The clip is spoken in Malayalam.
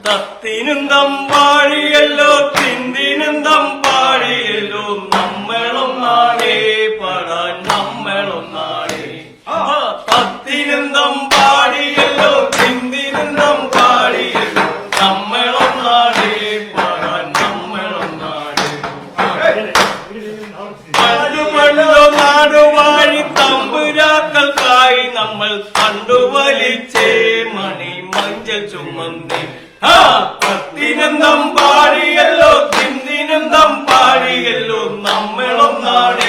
തത്തിനും തമ്പാടിയല്ലോ തിന്തിനും തമ്പാടിയല്ലോ നമ്മളൊന്നാടേ പാടാൻ നമ്മളൊന്നാടേ തത്തിനും തമ്പാടിയല്ലോ തിന്തിനും തമ്പാടിയല്ലോ നമ്മളൊന്നാടേ പാടാൻ നമ്മളൊന്നാടേ പണ്ടു നാടുവാഴി തമ്പുരാക്കൾക്കായി നമ്മൾ കണ്ടുവലിച്ചേ മണി മഞ്ചൽ ചുമന്തി പത്തിനും തമ്പാടിയല്ലോ തിന്തിനും തമ്പാടിയല്ലോ നമ്മളൊന്നാടേ